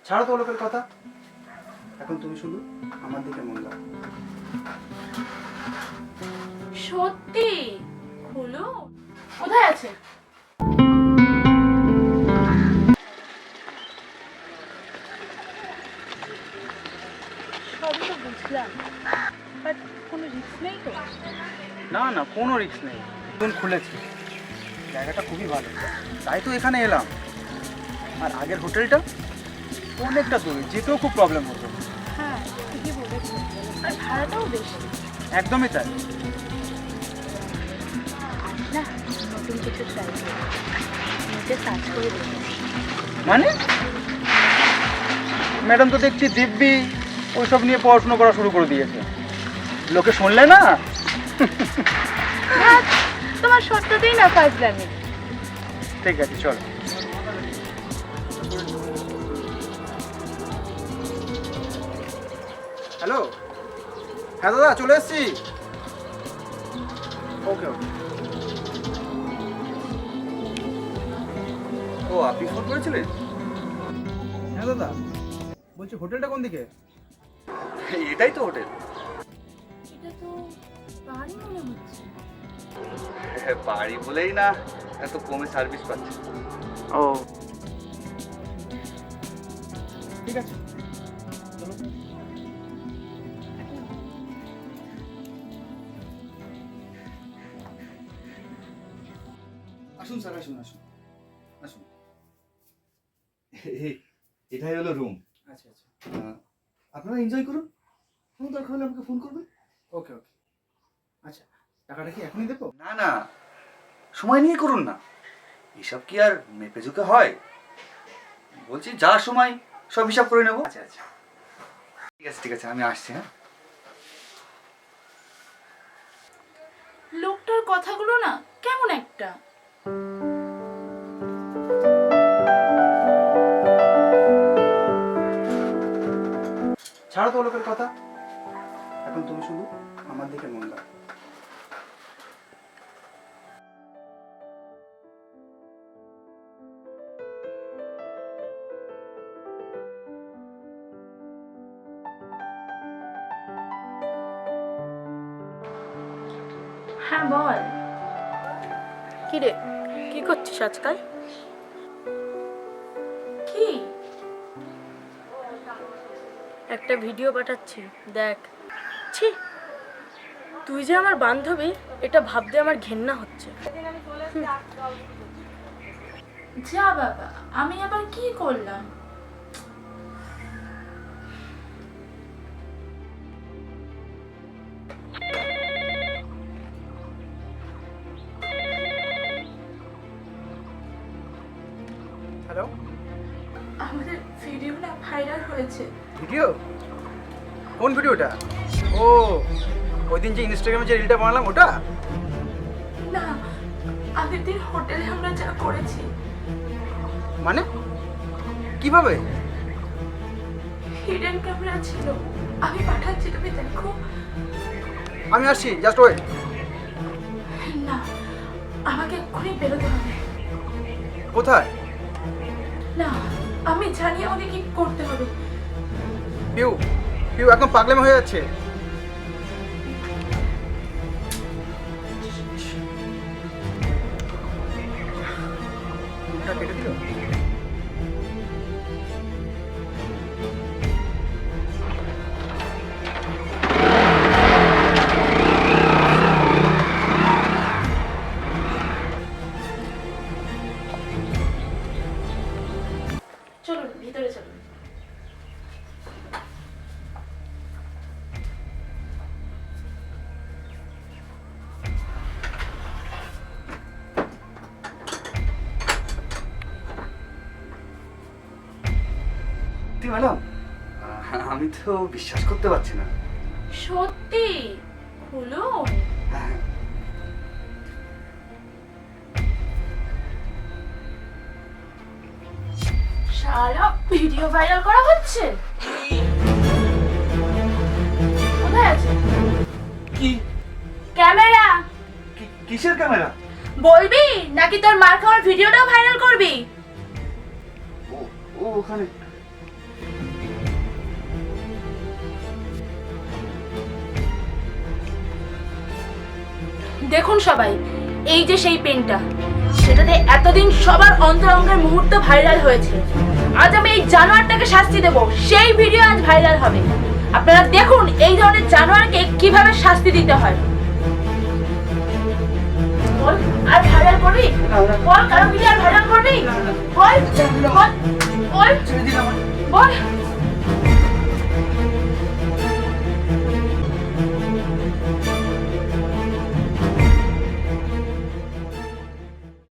ছাড়ো তো লোকের কথা, এখন তুমি শুধু আমার দিকে মন দাও। সত্যি হলো? কোথায় আছে? সবই তো বুঝলাম, বাট কোনো রিস্ক নেই তো? না না, কোনো রিস্ক নেই। নতুন খুলেছে, জায়গাটা খুবই ভালো, তাই তো এখানে এলাম। আর আগের হোটেলটা অনেকটা দূরে, যেতেও খুব প্রবলেম হতো। হ্যাঁ ঠিকই বলেছি, আর ভাড়াটাও বেশি। একদমই তাই। না, নতুন কিছু ট্রাই করি, নিজে সার্চ করে দেখি। মানে ম্যাডাম তো দেখছি দিব্যি ওইসব নিয়ে পড়াশোনা করা শুরু করে দিয়েছে, লোকে শুনলে না। তোমার সত্যতেই না ফাজলামি। ঠিক আছে চল। হ্যালো, হ্যাঁ দাদা চলে এসছি। ওকে ওকে। ও আপনি ফোন করেছিলেন? হ্যাঁ দাদা, বলছি হোটেলটা কোন দিকে? এটাই তো হোটেল। এটা তো বাড়ি মনে হচ্ছে। বাড়ি বলেই না এত কমে সার্ভিস পাচ্ছে। ও ঠিক আছে চলো। আসুন স্যার, আসুন আসুন আসুন। এটাই হলো রুম। আচ্ছা আচ্ছা, আপনারা এনজয় করুন, কোনো দরকার হলে আমাকে ফোন করবেন। ওকে ওকে। আচ্ছা, টাকাটা কি এখনই দেবো? না না, সময় নিয়ে করুন না, এসব কি আর মেপে ঝুঁকে হয়? বলছি যার সময় সব হিসাব করে নেবো। আচ্ছা আচ্ছা ঠিক আছে ঠিক আছে, আমি আসছি। হ্যাঁ লোকটার কথাগুলো না কেমন একটা। ছাড়ো তো লোকের কথা, এখন তুমি শুধু আমার দিকে মন দাও। হ্যাঁ বল। কি রে, কি করছিস আজকাল? কি? একটা ভিডিও পাঠাচ্ছি, দেখ। ছি, তুই যে আমার বান্ধবী এটা ভাবতে আমার ঘেন্না হচ্ছে। যা বাবা, আমি আবার কি করলাম? হ্যালো, আমাদের ভিডিও না ভাইরাল হয়েছে। ভিডিও? কোন ভিডিওটা? ও ওই দিন যে ইনস্টাগ্রামে যে রিলটা বানালাম ওটা? না, আগের দিন হোটেলে আমরা যা করেছি। মানে কিভাবে? হিডেন ক্যামেরা ছিল, আমি পাঠাচ্ছি, তুমি দেখো। আমি আসছি, জাস্ট ওয়েট। না, আমাকে এক্ষুনি বেরোতে হবে। কোথায়? না, আমি জানি আমাকে কি করতে হবে। পিউ, পিউ একদম পাগলামি হয়ে যাচ্ছে। ফোনটা কেটে দিল। চলুন ভিতরে চলুন। ম্যাডাম, আমি তো বিশ্বাস করতে পারছি না। সত্যি হলো? হ্যাঁ সারা ভিডিও ভাইরাল করা হচ্ছে। কোথায় আছে কি? ক্যামেরা? কিসের ক্যামেরা? বলবি নাকি তোর মার খাওয়ার ভিডিওটাও ভাইরাল করবি? ও ও ওখানে। দেখুন সবাই, এই যে সেই পেনটা, সেটাতে এতদিন সবার অন্তরঙ্গের মুহূর্ত ভাইরাল হয়েছে। আজ আমি এই জানোয়ারটাকে শাস্তি দেব, সেই ভিডিও আজ ভাইরাল হবে। আপনারা দেখুন এই ধরনের জানোয়ারকে কিভাবে শাস্তি দিতে হয়। বল, আর ভাইরাল করবি? বল, কারো ভিডিও আর ভাইরাল করবি? বল বল বল ছেড়ে দিন আমায়। বল